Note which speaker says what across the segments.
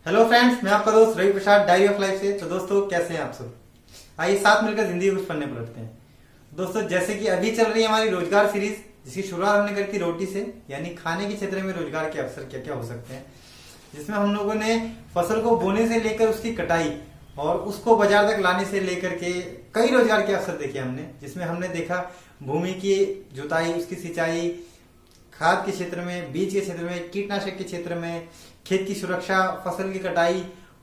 Speaker 1: Hello friends, मैं आपका दोस्त Ravi Prasad diary of life से। तो दोस्तों, कैसे हैं आप सब? आइए साथ मिलकर जिंदगी कुछ पन्ने पलटते हैं। दोस्तों, जैसे कि अभी चल रही है हमारी रोजगार सीरीज, जिसकी शुरुआत हमने करी थी रोटी से, यानी खाने के क्षेत्र में रोजगार के अवसर क्या क्या हो सकते हैं, जिसमें हम लोगों ने फसल को बोने से लेकर उसकी कटाई और उसको बाजार तक लाने से लेकर के कई रोजगार के अवसर देखे हमने। जिसमें हमने देखा भूमि की जुताई, उसकी सिंचाई, खाद के क्षेत्र में, बीज के क्षेत्र में, कीटनाशक के क्षेत्र में, खेत की सुरक्षा, फसल की कटाई,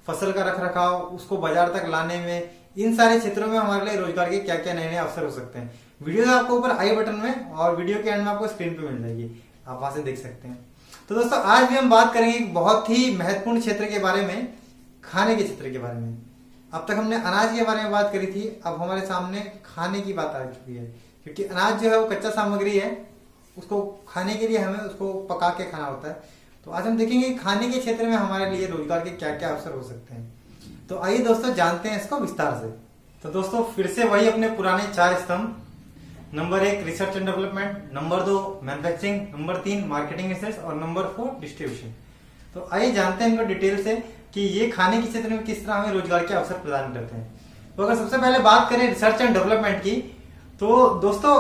Speaker 1: फसल का रखरखाव, उसको बाजार तक लाने में, इन सारे क्षेत्रों में हमारे लिए रोजगार के क्या क्या नए नए अवसर हो सकते हैं। वीडियो आपको ऊपर आई बटन में और वीडियो के एंड में आपको स्क्रीन पे मिल जाएगी, आप वहां से देख सकते हैं। तो दोस्तों, आज भी हम बात करेंगे एक बहुत ही महत्वपूर्ण क्षेत्र के बारे में, खाने के क्षेत्र के बारे में। अब तक हमने अनाज के बारे में बात करी थी, अब हमारे सामने खाने की बात आ चुकी है, क्योंकि अनाज जो है वो कच्चा सामग्री है, उसको खाने के लिए हमें उसको पका के खाना होता है। तो आज हम देखेंगे खाने के क्षेत्र में हमारे लिए रोजगार के क्या क्या अवसर हो सकते हैं। तो आइए दोस्तों, जानते हैं इसको विस्तार से। तो दोस्तों, फिर से वही अपने पुराने 4 स्तंभ। Number 1 research and development, number 2 manufacturing, number 3 marketing research और नंबर 4 डिस्ट्रीब्यूशन। तो आइए जानते हैं इनको डिटेल से कि ये खाने के क्षेत्र में किस तरह हमें रोजगार के अवसर प्रदान करते हैं। तो अगर सबसे पहले बात करें रिसर्च एंड डेवलपमेंट की, तो दोस्तों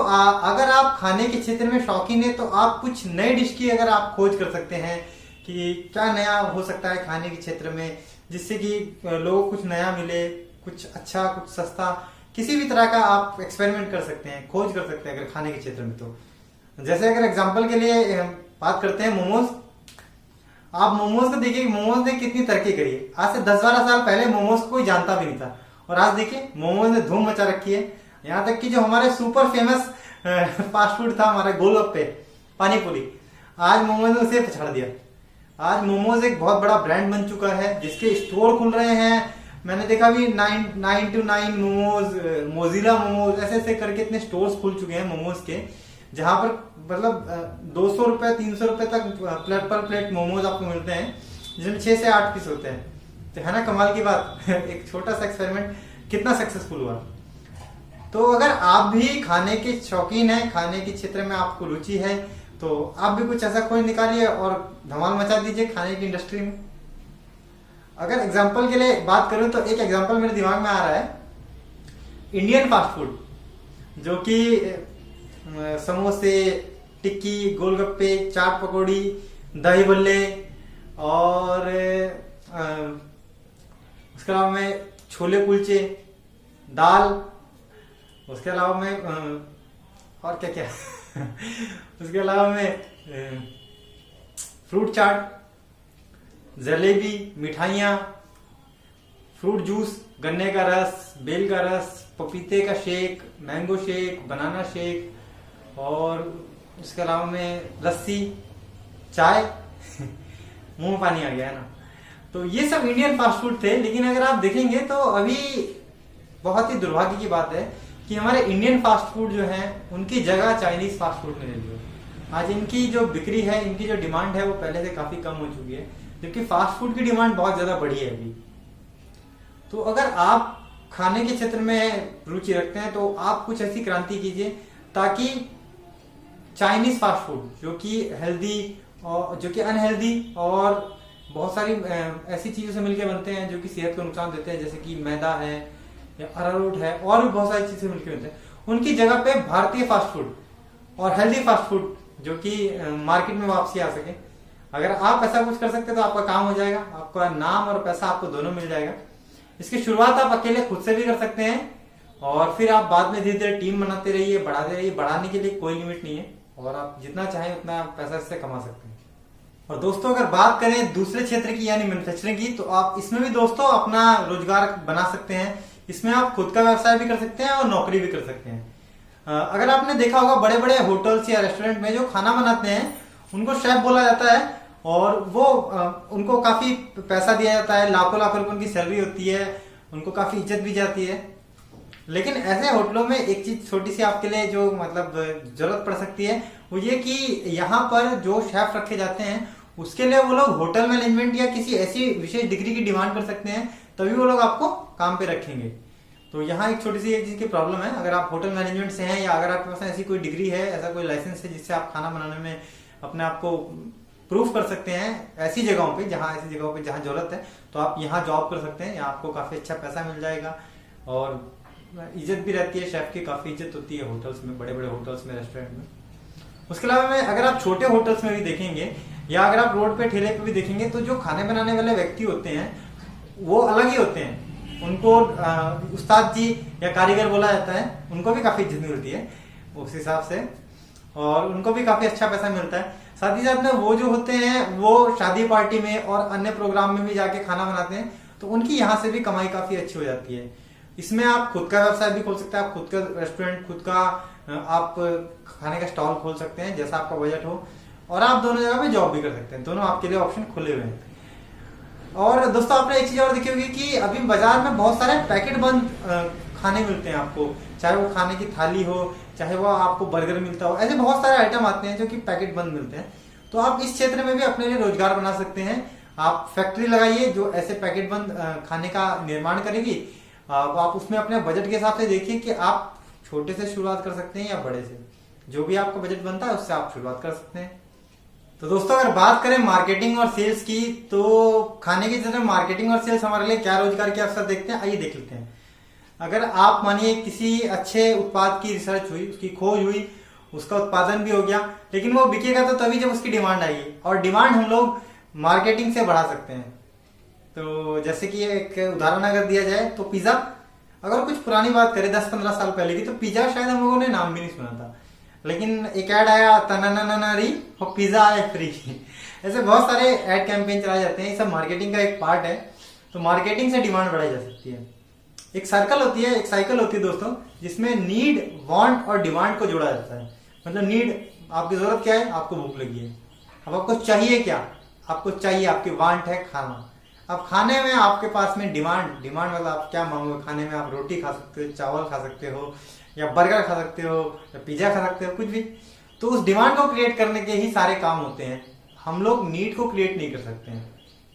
Speaker 1: अगर आप खाने के क्षेत्र में शौकीन है तो आप कुछ नए डिश की अगर आप खोज कर सकते हैं कि क्या नया हो सकता है खाने के क्षेत्र में, जिससे कि लोगों को कुछ नया मिले, कुछ अच्छा, कुछ सस्ता, किसी भी तरह का आप एक्सपेरिमेंट कर सकते हैं, खोज कर सकते हैं अगर खाने के क्षेत्र में। तो जैसे अगर एग्जाम्पल के लिए बात करते हैं मोमोज। आप मोमोज को देखिए, मोमोज ने कितनी तरक्की करी है। आज से 10-12 साल पहले मोमोज को कोई जानता भी नहीं था, और आज देखिए मोमोज ने धूम मचा रखी है। यहाँ तक कि जो हमारे सुपर फेमस फास्ट फूड था, हमारे गोलगप्पे, पानी पूरी, आज मोमोज ने उसे पछाड़ दिया। आज मोमोज एक बहुत बड़ा ब्रांड बन चुका है, जिसके स्टोर खुल रहे हैं। मैंने देखा भी 9 to 9 मोमोज, मोजिला मोमोज, ऐसे ऐसे करके इतने स्टोर्स खुल चुके हैं मोमोज के, जहां पर मतलब 200 रुपए 300 रुपए तक प्लेट पर प्लेट मोमोज आपको मिलते हैं, जिसमें 6 से 8 पीस होते हैं। तो है ना कमाल की बात। एक छोटा सा एक्सपेरिमेंट कितना सक्सेसफुल हुआ। तो अगर आप भी खाने के शौकीन हैं, खाने के क्षेत्र में आपको रुचि है, तो आप भी कुछ ऐसा खोज निकालिए और धमाल मचा दीजिए खाने की इंडस्ट्री में। अगर एग्जांपल के लिए बात करूं तो एक एग्जांपल मेरे दिमाग में आ रहा है, इंडियन फास्ट फूड, जो कि समोसे, टिक्की, गोलगप्पे, चाट पकौड़ी, दही बल्ले और उसके अलावा में छोले कुलचे, दाल, उसके अलावा में और क्या क्या उसके अलावा में फ्रूट चाट, जलेबी, मिठाइयाँ, फ्रूट जूस, गन्ने का रस, बेल का रस, पपीते का shake, mango shake, banana shake, और उसके अलावा में लस्सी, चाय मुंह में पानी आ गया है ना। तो ये सब इंडियन फास्ट फूड थे। लेकिन अगर आप देखेंगे तो अभी बहुत ही दुर्भाग्य की बात है कि हमारे इंडियन फास्ट फूड जो है, उनकी जगह चाइनीज फास्ट फूड ने ले ली है। आज इनकी जो बिक्री है, इनकी जो डिमांड है, वो पहले से काफी कम हो चुकी है, जबकि फास्ट फूड की डिमांड बहुत ज्यादा बढ़ी है अभी। तो अगर आप खाने के क्षेत्र में रुचि रखते हैं तो आप कुछ ऐसी क्रांति कीजिए ताकि चाइनीज फास्ट फूड, जो कि हेल्दी और जो कि अनहेल्दी और बहुत सारी ऐसी चीजों से मिलकर बनते हैं जो कि सेहत को नुकसान देते हैं, जैसे कि मैदा है या अरारोट है, और भी बहुत सारी चीजें मिलकर बनते हैं, उनकी जगह पे भारतीय फास्ट फूड और हेल्दी फास्ट फूड जो कि मार्केट में वापसी आ सके। अगर आप ऐसा कुछ कर सकते हैं तो आपका काम हो जाएगा, आपका नाम और पैसा आपको दोनों मिल जाएगा। इसकी शुरुआत आप अकेले खुद से भी कर सकते हैं, और फिर आप बाद में धीरे धीरे टीम बनाते रहिए, बढ़ाते रहिए। बढ़ाने के लिए कोई लिमिट नहीं है, और आप जितना चाहें उतना पैसा इससे कमा सकते हैं। और दोस्तों, अगर बात करें दूसरे क्षेत्र की यानी मैन्युफैक्चरिंग की, तो आप इसमें भी दोस्तों अपना रोजगार बना सकते हैं। इसमें आप खुद का व्यवसाय भी कर सकते हैं और नौकरी भी कर सकते हैं। अगर आपने देखा होगा, बड़े बड़े होटल्स या रेस्टोरेंट में जो खाना बनाते हैं उनको शेफ बोला जाता है, और वो उनको काफी पैसा दिया जाता है, लाखों लाख रुपए उनकी सैलरी होती है, उनको काफी इज्जत भी जाती है। लेकिन ऐसे होटलों में एक चीज छोटी सी आपके लिए जो मतलब जरूरत पड़ सकती है, वो ये कि यहाँ पर जो शेफ रखे जाते हैं उसके लिए वो लोग होटल मैनेजमेंट या किसी ऐसी विशेष डिग्री की डिमांड कर सकते हैं, तभी वो लोग आपको काम पे रखेंगे। तो यहाँ एक छोटी सी एक चीज की प्रॉब्लम है। अगर आप होटल मैनेजमेंट से हैं, या अगर आपके पास ऐसी कोई डिग्री है, ऐसा कोई लाइसेंस है जिससे आप खाना बनाने में अपने आप को प्रूफ कर सकते हैं ऐसी जगहों पे जहाँ जरूरत है, तो आप यहाँ जॉब कर सकते हैं। यहाँ आपको काफी अच्छा पैसा मिल जाएगा और इज्जत भी रहती है, शेफ की काफी इज्जत होती है होटल्स में, बड़े बड़े होटल्स में, रेस्टोरेंट में। उसके अलावा में अगर आप छोटे होटल्स में भी देखेंगे या अगर आप रोड पे ठेले पे भी देखेंगे, तो जो खाने बनाने वाले व्यक्ति होते हैं वो अलग ही होते हैं। उनको उस्ताद जी या कारीगर बोला जाता है, उनको भी काफी इज्जत मिलती है उस हिसाब से, और उनको भी काफी अच्छा पैसा मिलता है। साथ ही साथ में वो जो होते हैं वो शादी पार्टी में और अन्य प्रोग्राम में भी जाके खाना बनाते हैं, तो उनकी यहाँ से भी कमाई काफी अच्छी हो जाती है। इसमें आप खुद का व्यवसाय भी खोल सकते हैं, आप खुद का रेस्टोरेंट, खुद का आप खाने का स्टॉल खोल सकते हैं जैसा आपका बजट हो, और आप दोनों जगह पे जॉब भी कर सकते हैं। दोनों आपके लिए ऑप्शन खुले हुए हैं। और दोस्तों आपने एक चीज और देखी होगी कि अभी बाजार में बहुत सारे पैकेट बंद खाने मिलते हैं आपको, चाहे वो खाने की थाली हो, चाहे वो आपको बर्गर मिलता हो, ऐसे बहुत सारे आइटम आते हैं जो कि पैकेट बंद मिलते हैं। तो आप इस क्षेत्र में भी अपने लिए रोजगार बना सकते हैं। आप फैक्ट्री लगाइए जो ऐसे पैकेट बंद खाने का निर्माण करेगी। आप उसमें अपने बजट के हिसाब से देखिए कि आप छोटे से शुरुआत कर सकते हैं या बड़े से, जो भी आपका बजट बनता है उससे आप शुरुआत कर सकते हैं। तो दोस्तों अगर बात करें मार्केटिंग और सेल्स की, तो खाने की तरह मार्केटिंग और सेल्स हमारे लिए क्या रोजगार के अवसर देखते हैं, आइए देख लेते हैं। अगर आप मानिए किसी अच्छे उत्पाद की रिसर्च हुई, उसकी खोज हुई, उसका उत्पादन भी हो गया, लेकिन वो बिकेगा तो तभी जब उसकी डिमांड आएगी, और डिमांड हम लोग मार्केटिंग से बढ़ा सकते हैं। तो जैसे कि एक उदाहरण अगर दिया जाए तो पिज्जा, अगर कुछ पुरानी बात करें 10-15 साल पहले की, तो पिज्जा शायद हम लोगों ने नाम भी नहीं सुना था, लेकिन एक ऐड आया तनानानारी और पिज्जा आया फ्री। ऐसे बहुत सारे ऐड कैंपेन चलाए जाते हैं, ये सब मार्केटिंग का एक पार्ट है। तो मार्केटिंग से डिमांड बढ़ाई जा सकती है। एक साइकिल होती है दोस्तों, जिसमें नीड, वांट और डिमांड को जोड़ा जाता है। मतलब नीड, आपकी जरूरत क्या है, आपको भूख लगी है। अब आपको चाहिए क्या, आपको चाहिए, आपकी वांट है खाना। अब खाने में आपके पास में डिमांड मतलब आप क्या मांगोगे खाने में, आप रोटी खा सकते हो, चावल खा सकते हो, या बर्गर खा सकते हो, या पिज्जा खा सकते हो, कुछ भी। तो उस डिमांड को क्रिएट करने के ही सारे काम होते हैं। हम लोग नीड को क्रिएट नहीं कर सकते हैं,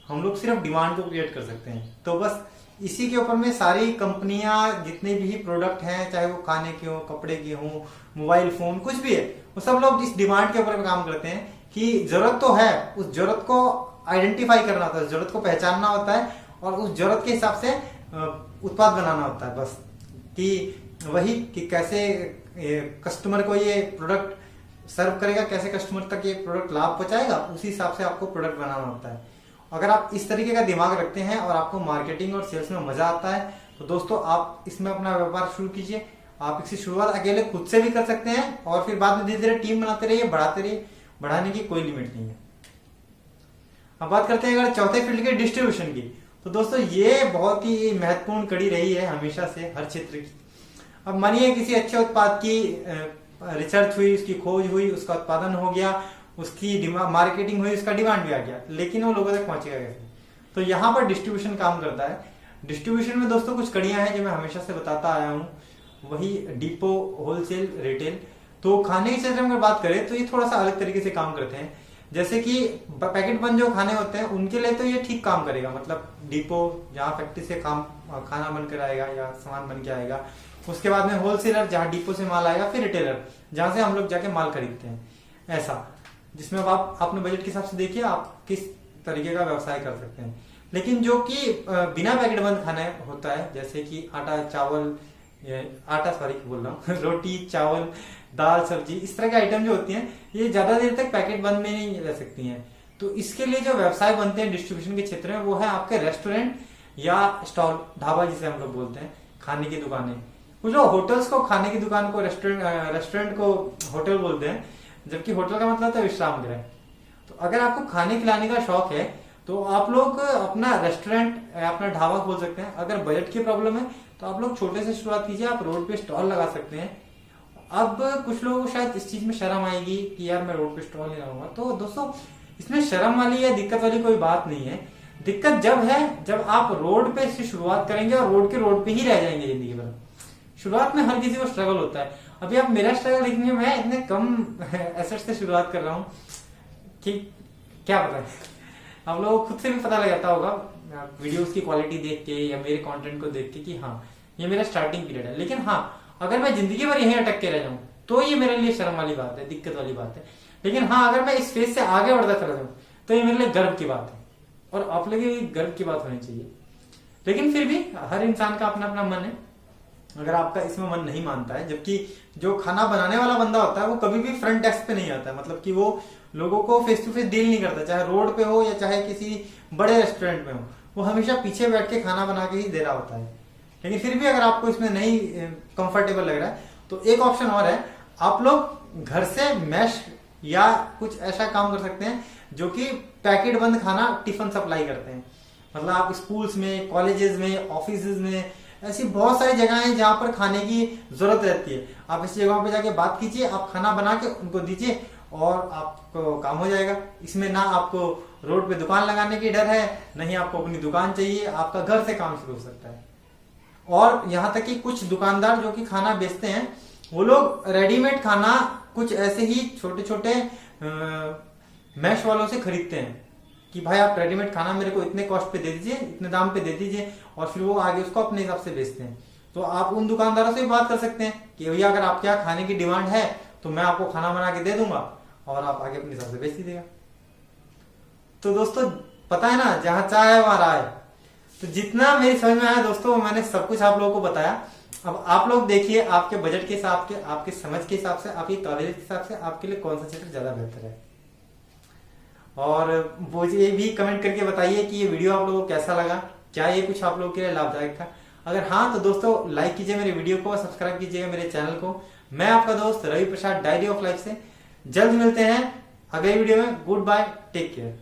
Speaker 1: हम लोग सिर्फ डिमांड को क्रिएट कर सकते हैं। तो बस इसी के ऊपर में सारी कंपनियां, जितने भी प्रोडक्ट हैं, चाहे वो खाने के हो, कपड़े के हो, मोबाइल फोन, कुछ भी है, वो सब लोग इस डिमांड के ऊपर काम करते हैं कि जरूरत तो है, उस जरूरत को आइडेंटिफाई करना होता है, जरूरत को पहचानना होता है, और उस जरूरत के हिसाब से उत्पाद बनाना होता है। बस कि वही कि कैसे कस्टमर को ये प्रोडक्ट सर्व करेगा, कैसे कस्टमर तक ये प्रोडक्ट लाभ पहुंचाएगा, उसी हिसाब से आपको प्रोडक्ट बनाना होता है। अगर आप इस तरीके का दिमाग रखते हैं और आपको मार्केटिंग और सेल्स में मजा आता है, तो दोस्तों आप इसमें अपना व्यापार शुरू कीजिए। आप इसकी शुरुआत अकेले खुद से भी कर सकते हैं, और फिर बाद में धीरे धीरे टीम बनाते रहिए, बढ़ाते रहिए, बढ़ाने की कोई लिमिट नहीं है। अब बात करते हैं अगर चौथे फील्ड के डिस्ट्रीब्यूशन की, तो दोस्तों ये बहुत ही महत्वपूर्ण कड़ी रही है हमेशा से हर क्षेत्र की। अब मानिए किसी अच्छे उत्पाद की रिसर्च हुई, उसकी खोज हुई, उसका उत्पादन हो गया, उसकी मार्केटिंग हुई, उसका डिमांड भी आ गया, लेकिन वो लोगों तक पहुंचेगा कैसे? तो यहाँ पर डिस्ट्रीब्यूशन काम करता है। डिस्ट्रीब्यूशन में दोस्तों कुछ कड़ियां हैं जो मैं हमेशा से बताता आया हूँ, वही डिपो, होलसेल, रिटेल। तो खाने के क्षेत्र में अगर बात करें तो ये थोड़ा सा अलग तरीके से काम करते हैं। जैसे कि पैकेट बंद जो खाने होते हैं उनके लिए तो ये ठीक काम करेगा, मतलब डिपो जहाँ फैक्ट्री से खाना बनकर आएगा या सामान बन के आएगा, उसके बाद में होलसेलर जहाँ डिपो से माल आएगा, फिर रिटेलर जहां से हम लोग जाके माल खरीदते हैं। ऐसा जिसमें आप अपने बजट के हिसाब से देखिए आप किस तरीके का व्यवसाय कर सकते हैं। लेकिन जो कि बिना पैकेट बंद खाना होता है, जैसे कि रोटी, चावल, दाल, सब्जी, इस तरह के आइटम जो होती हैं, ये ज्यादा देर तक पैकेट बंद में नहीं रह सकती हैं। तो इसके लिए जो व्यवसाय बनते हैं डिस्ट्रीब्यूशन के क्षेत्र में, वो है आपके रेस्टोरेंट या स्टॉल, ढाबा जिसे हम लोग बोलते हैं, खाने की दुकानें। कुछ लोग होटल्स को खाने की दुकान को रेस्टोरेंट को होटल बोलते हैं, जबकि होटल का मतलब होता है विश्राम गृह। तो अगर आपको खाने खिलाने का शौक है तो आप लोग अपना रेस्टोरेंट या अपना ढाबा खोल सकते हैं। अगर बजट की प्रॉब्लम है तो आप लोग छोटे से शुरुआत कीजिए, आप रोड पे स्टॉल लगा सकते हैं। अब कुछ लोगों को शायद इस चीज में शर्म आएगी कि यार मैं रोड पे स्टॉल नहीं लगाऊंगा, तो दोस्तों इसमें शर्म वाली या दिक्कत वाली कोई बात नहीं है। दिक्कत जब है जब आप रोड पे से शुरुआत करेंगे और रोड पे ही रह जाएंगे जिंदगी भर। शुरुआत में हर किसी को स्ट्रगल होता है। अभी आप मेरा स्ट्रगल देखेंगे, मैं इतने कम एसेट से शुरुआत कर रहा हूँ कि क्या पता है, आप लोगों को खुद से भी पता लग जाता होगा वीडियोस की क्वालिटी देख के या मेरे कंटेंट को देख के कि हाँ ये मेरा स्टार्टिंग पीरियड है। लेकिन हाँ, अगर मैं जिंदगी भर यहीं अटक के रह जाऊं तो ये मेरे लिए शर्म वाली बात है, दिक्कत वाली बात है। लेकिन हाँ, अगर मैं इस फेज से आगे बढ़ता चला जाऊं,
Speaker 2: तो ये मेरे लिए गर्व की बात है, और आप लोग भी गर्व की बात होनी चाहिए। लेकिन फिर भी हर इंसान का अपना अपना मन है, अगर आपका इसमें मन नहीं मानता है, जबकि जो खाना बनाने वाला बंदा होता है वो कभी भी फ्रंट डेस्क पे नहीं आता है, मतलब कि वो लोगों को फेस टू फेस डील नहीं करता, चाहे रोड पे हो या चाहे किसी बड़े रेस्टोरेंट में हो, वो हमेशा पीछे बैठ के खाना बना के ही दे रहा होता है। लेकिन फिर भी अगर आपको इसमें नहीं कंफर्टेबल लग रहा है तो एक ऑप्शन और है, आप लोग घर से मैश या कुछ ऐसा काम कर सकते हैं जो कि पैकेट बंद खाना टिफिन सप्लाई करते हैं। मतलब आप स्कूल्स में, कॉलेजेस में, ऑफिस में, ऐसी बहुत सारी जगह हैं जहां पर खाने की जरूरत रहती है। आप ऐसी जगहों पे जाके बात कीजिए, आप खाना बना के उनको दीजिए और आपको काम हो जाएगा। इसमें ना आपको रोड पे दुकान लगाने की डर है, नहीं आपको अपनी दुकान चाहिए, आपका घर से काम शुरू हो सकता है। और यहाँ तक कि कुछ दुकानदार जो कि खाना बेचते हैं वो लोग रेडीमेड खाना कुछ ऐसे ही छोटे छोटे मैश वालों से खरीदते हैं कि भाई आप रेडीमेड खाना मेरे को इतने कॉस्ट पे दे दीजिए, इतने दाम पे दे दीजिए, और फिर वो आगे उसको अपने हिसाब से बेचते हैं। तो आप उन दुकानदारों से भी बात कर सकते हैं कि भैया अगर आपके यहाँ खाने की डिमांड है तो मैं आपको खाना बना के दे दूंगा और आप आगे अपने हिसाब से बेच दीजिएगा। तो दोस्तों पता है ना, जहां चाह है वहां राह है। तो जितना मेरी समझ में आया दोस्तों मैंने सब कुछ आप लोगों को बताया। अब आप लोग देखिए आपके बजट के हिसाब से, आपके समझ के हिसाब से, आपकी कवरेज के हिसाब से आपके लिए कौन सा क्षेत्र ज्यादा बेहतर है। और मुझे भी कमेंट करके बताइए कि ये वीडियो आप लोगों को कैसा लगा, क्या ये कुछ आप लोगों के लिए लाभदायक था। अगर हाँ तो दोस्तों लाइक कीजिए मेरे वीडियो को, सब्सक्राइब कीजिएगा मेरे चैनल को। मैं आपका दोस्त Ravi Prasad diary of life से जल्द मिलते हैं अगले वीडियो में। Good bye, take care.